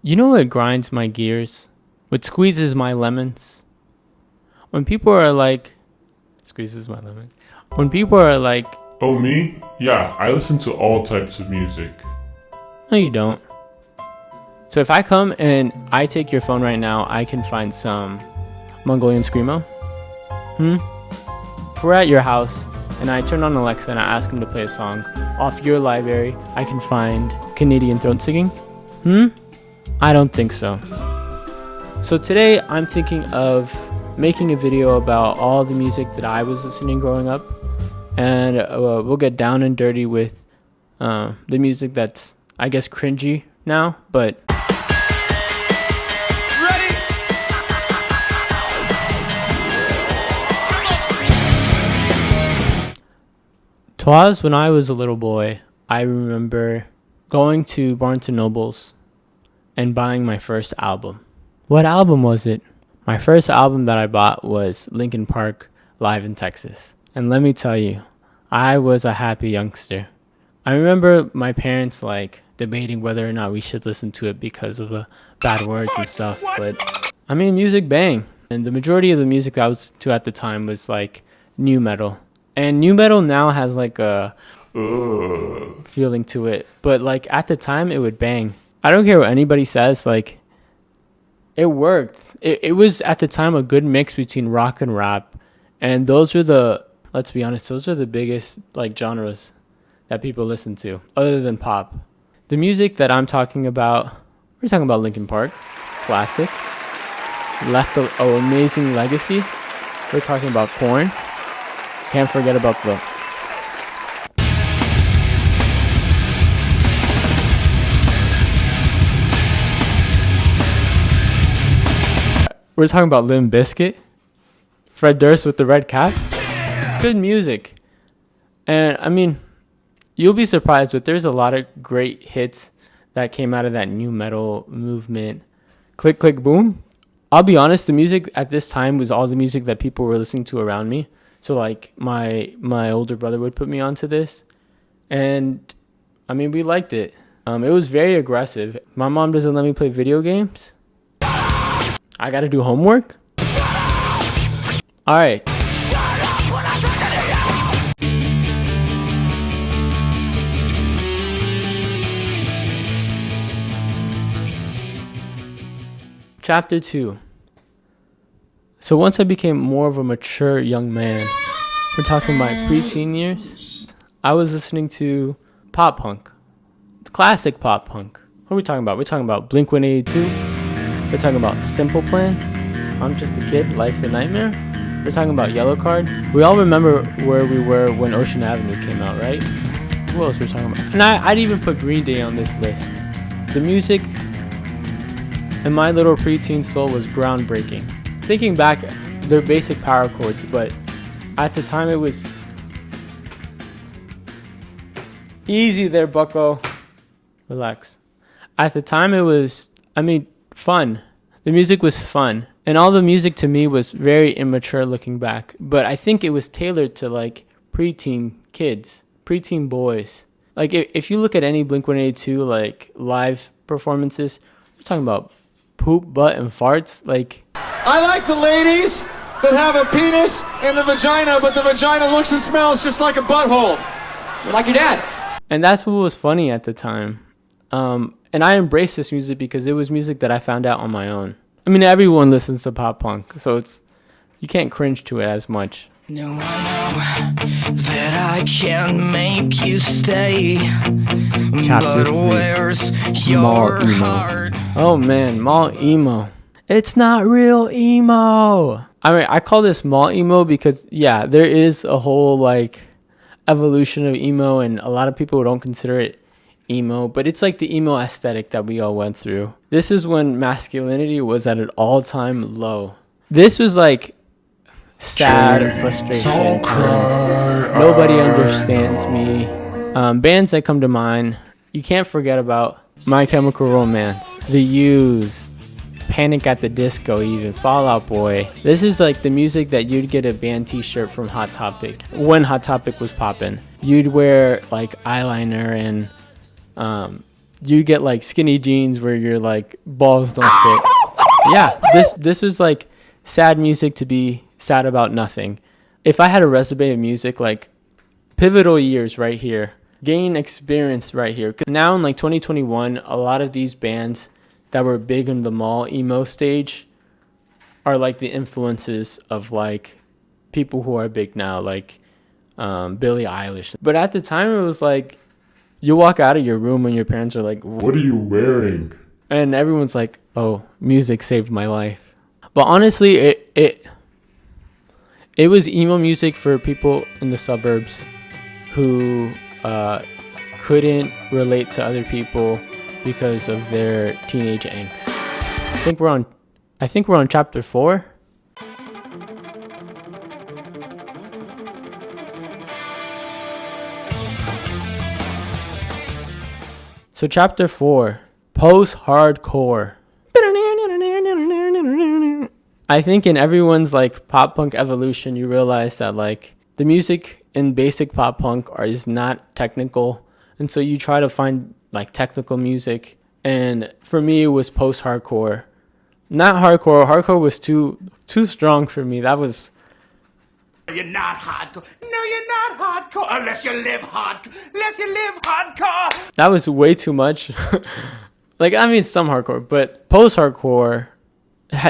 You know what grinds my gears? What squeezes my lemons? When people are like, squeezes my lemon. When people are like, Oh, me? Yeah, I listen to all types of music. no, you don't. So if I come and I take your phone right now, I can find some Mongolian Screamo. If we're at your house and I turn on Alexa and I ask him to play a song off your library, I can find Canadian throat singing. I don't think so. So today I'm thinking of making a video about all the music that I was listening growing up, and we'll get down and dirty with the music that's, I guess, cringy now, but twas when I was a little boy, I remember going to Barnes & Noble's and buying my first album. What album was it? My first album that I bought was Linkin Park Live in Texas. And let me tell you, I was a happy youngster. I remember my parents debating whether or not we should listen to it because of the bad words and stuff. But I mean, music bang. And the majority of the music that I was to at the time was new metal. And new metal now has a feeling to it. But at the time, it would bang. I don't care what anybody says, it worked. It was at the time a good mix between rock and rap. And those are let's be honest, those are the biggest genres that people listen to, other than pop. The music that I'm talking about, we're talking about Linkin Park, classic, left an amazing legacy. We're talking about Korn. Can't forget about the We're talking about Limp Bizkit, Fred Durst with the red cap. Good music. And I mean, you'll be surprised, but there's a lot of great hits that came out of that new metal movement. Click, click, boom. I'll be honest, the music at this time was all the music that people were listening to around me. So my older brother would put me onto this. And I mean, we liked it. It was very aggressive. My mom doesn't let me play video games. I gotta do homework? Alright. Chapter 2. So once I became more of a mature young man, we're talking my preteen years, I was listening to pop punk. Classic pop punk. What are we talking about? We're talking about Blink-182. We're talking about Simple Plan. I'm Just a Kid, Life's a Nightmare. We're talking about Yellow Card. We all remember where we were when Ocean Avenue came out, right? Who else we're talking about? And I'd even put Green Day on this list. The music in my little preteen soul was groundbreaking. Thinking back, they're basic power chords, but at the time it was easy there, bucko. Relax. At the time it was, fun. The music was fun. And all the music to me was very immature looking back. But I think it was tailored to preteen kids, preteen boys. If you look at any Blink-182 live performances, we're talking about poop, butt, and farts. I like the ladies that have a penis and a vagina, but the vagina looks and smells just like a butthole. Like your dad. And that's what was funny at the time. And I embraced this music because it was music that I found out on my own. I mean, everyone listens to pop punk, so you can't cringe to it as much. No, I know that I can't make you stay. Chapter But 3. where's your Mall emo. heart? Oh man, mall emo. It's not real emo. I call this mall emo because there is a whole evolution of emo, and a lot of people don't consider it emo, but it's the emo aesthetic that we all went through. This is when masculinity was at an all-time low. This was sad and frustration. Nobody understands me. Bands that come to mind, you can't forget about My Chemical Romance, The Used, Panic at the Disco, even Fall Out Boy. This is the music that you'd get a band t-shirt from Hot Topic when Hot Topic was popping. You'd wear eyeliner and you get like skinny jeans where your like balls don't fit. Yeah, this was like sad music to be sad about nothing. If I had a resume of music, like pivotal years right here, gain experience right here. Now in like 2021, a lot of these bands that were big in the mall emo stage are like the influences of like people who are big now, like Billie Eilish. But at the time, it was like you walk out of your room and your parents are like, What are you wearing? and everyone's like, oh, music saved my life. But honestly, it was emo music for people in the suburbs who couldn't relate to other people because of their teenage angst. I think we're on chapter 4. So chapter 4, post-hardcore. I think in everyone's like pop punk evolution, you realize that like the music in basic pop punk is not technical, and so you try to find like technical music. And for me, it was post-hardcore, not hardcore. Hardcore was too strong for me. That was. You're not hardcore. No, you're not hardcore unless you live hardcore. Unless you live hardcore. That was way too much. Like, I mean, some hardcore, but post-hardcore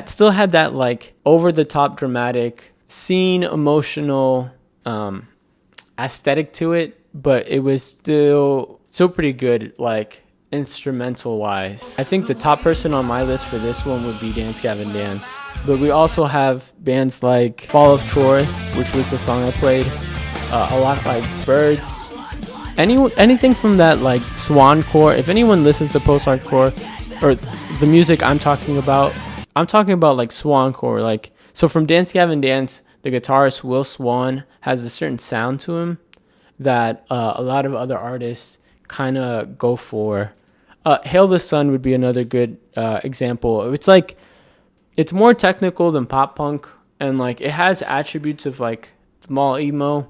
still had that like over-the-top dramatic, scene emotional aesthetic to it, but it was still pretty good, like instrumental-wise. I think the top person on my list for this one would be Dance Gavin Dance. But we also have bands like Fall of Troy, which was the song I played, a lot like Birds. Anything from that like Swancore. If anyone listens to post-hardcore or the music I'm talking about like Swancore. Like, so from Dance Gavin Dance, the guitarist Will Swan has a certain sound to him that a lot of other artists kind of go for. Hail the Sun would be another good example. It's more technical than pop punk, and like it has attributes of like mall emo,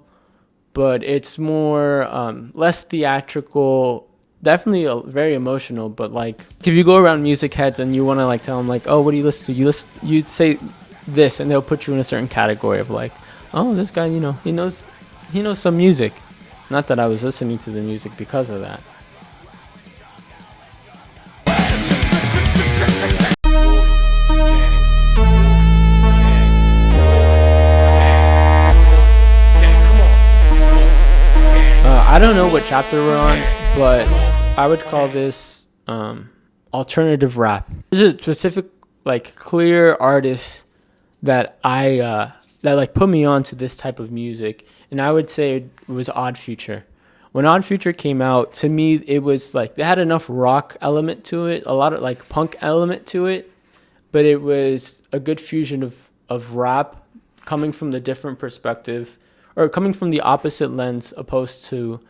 but it's more less theatrical. Definitely very emotional, but like if you go around music heads and you want to like tell them like, oh, what do you listen to? You say this, and they'll put you in a certain category of like, oh, this guy, he knows some music. Not that I was listening to the music because of that. I don't know what chapter we're on, but I would call this alternative rap. There's a specific, like, clear artist that that like put me on to this type of music, and I would say it was Odd Future. When Odd Future came out, to me, it was like they had enough rock element to it, a lot of like punk element to it, but it was a good fusion of rap coming from the different perspective, or coming from the opposite lens opposed to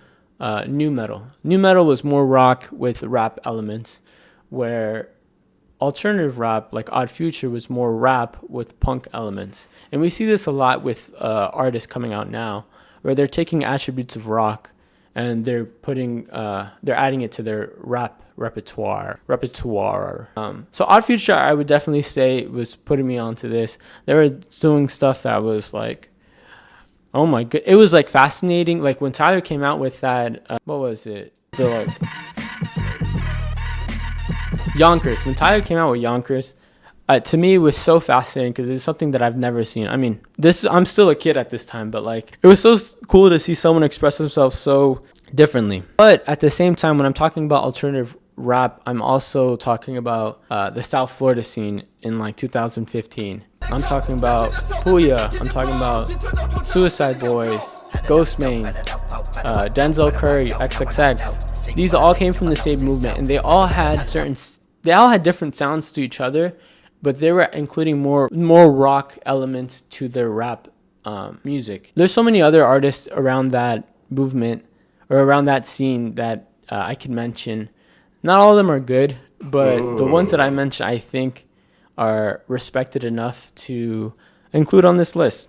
nu metal. Nu metal was more rock with rap elements, where alternative rap, like Odd Future, was more rap with punk elements. And we see this a lot with artists coming out now, where they're taking attributes of rock and they're adding it to their rap repertoire. So Odd Future, I would definitely say, was putting me onto this. They were doing stuff that was like, oh my god, it was like fascinating. Like when Tyler came out with that, what was it? The like Yonkers. When Tyler came out with Yonkers, to me it was so fascinating because it's something that I've never seen. I mean, I'm still a kid at this time, but like it was so cool to see someone express themselves so differently. But at the same time, when I'm talking about alternative rap, I'm also talking about the South Florida scene in like 2015. I'm talking about Puya. I'm talking about Suicide Boys, Ghostmane, Denzel Curry, XXX. These all came from the same movement, and they all had different sounds to each other, but they were including more rock elements to their rap music. There's so many other artists around that movement or around that scene that I could mention. Not all of them are good, but the ones that I mentioned, I think, are respected enough to include on this list.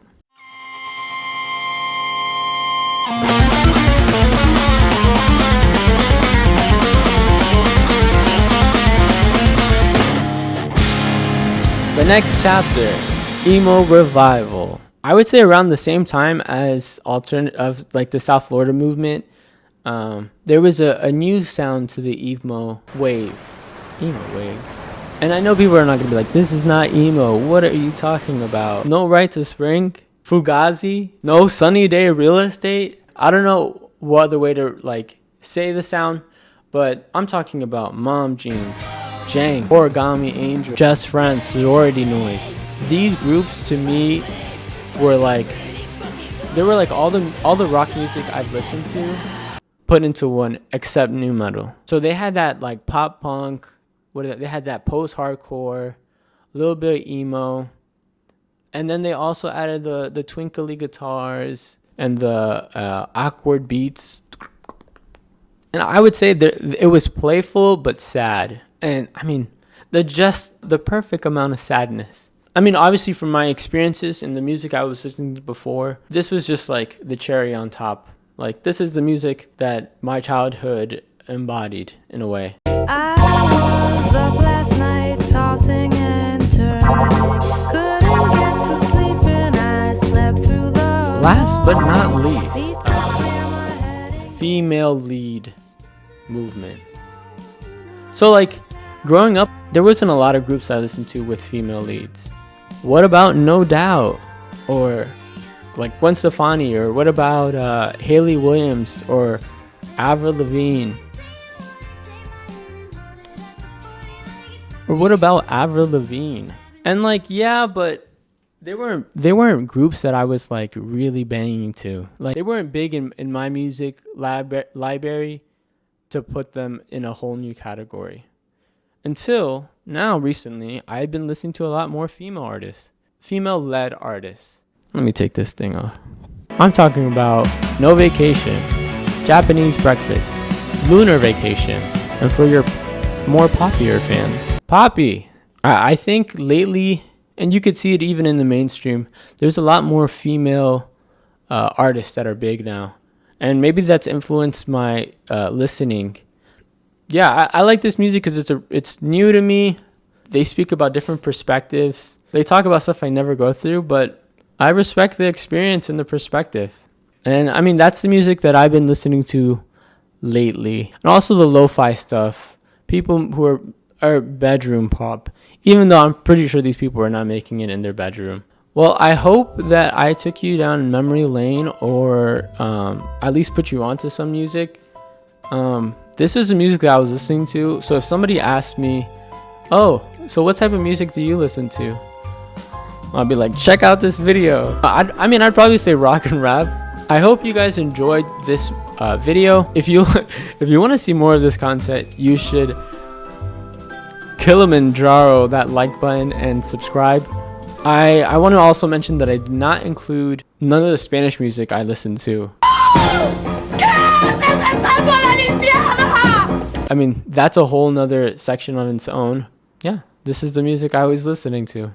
next chapter, emo revival. I would say around the same time as like the South Florida movement, there was a new sound to the emo wave. And I know people are not gonna be like, this is not emo. What are you talking about? No Right to Spring, Fugazi, no Sunny Day Real Estate. I don't know what other way to like say the sound, but I'm talking about Mom Jeans, Jang, Origami Angel, Just Friends, Sorority Noise. These groups to me were like, they were like all the rock music I've listened to put into one except nu metal. So they had that like pop punk, they had that post-hardcore, a little bit of emo, and then they also added the twinkly guitars and the awkward beats. And I would say that it was playful but sad. And I mean, the perfect amount of sadness. I mean, obviously from my experiences in the music I was listening to before, this was just like the cherry on top. Like, this is the music that my childhood embodied in a way. I was up last night tossing and turning. Couldn't get to sleep and I slept through the Last but not least, female lead movement. So like, growing up, there wasn't a lot of groups I listened to with female leads. What about No Doubt? Or like Gwen Stefani? Or what about Hayley Williams? Or Avril Lavigne? Or what about Avril Lavigne? And like, yeah, but they weren't groups that I was like really banging to. Like, they weren't big in my music library to put them in a whole new category. Until now, recently, I've been listening to a lot more female artists. Female-led artists. Let me take this thing off. I'm talking about No Vacation, Japanese Breakfast, Lunar Vacation, and for your more popular fans, Poppy. I think lately, and you could see it even in the mainstream, there's a lot more female artists that are big now. And maybe that's influenced my listening. Yeah, I like this music because it's new to me. They speak about different perspectives. They talk about stuff I never go through, but I respect the experience and the perspective. And I mean, that's the music that I've been listening to lately. And also the lo-fi stuff. People who are bedroom pop, even though I'm pretty sure these people are not making it in their bedroom. Well, I hope that I took you down memory lane, or at least put you onto some music. This is the music that I was listening to. So if somebody asked me, oh, so what type of music do you listen to? I'll be like, check out this video. I'd probably say rock and rap. I hope you guys enjoyed this video. If you want to see more of this content, you should Kilimanjaro that like button and subscribe. I want to also mention that I did not include none of the Spanish music I listened to. I mean, that's a whole nother section on its own. Yeah, this is the music I was listening to.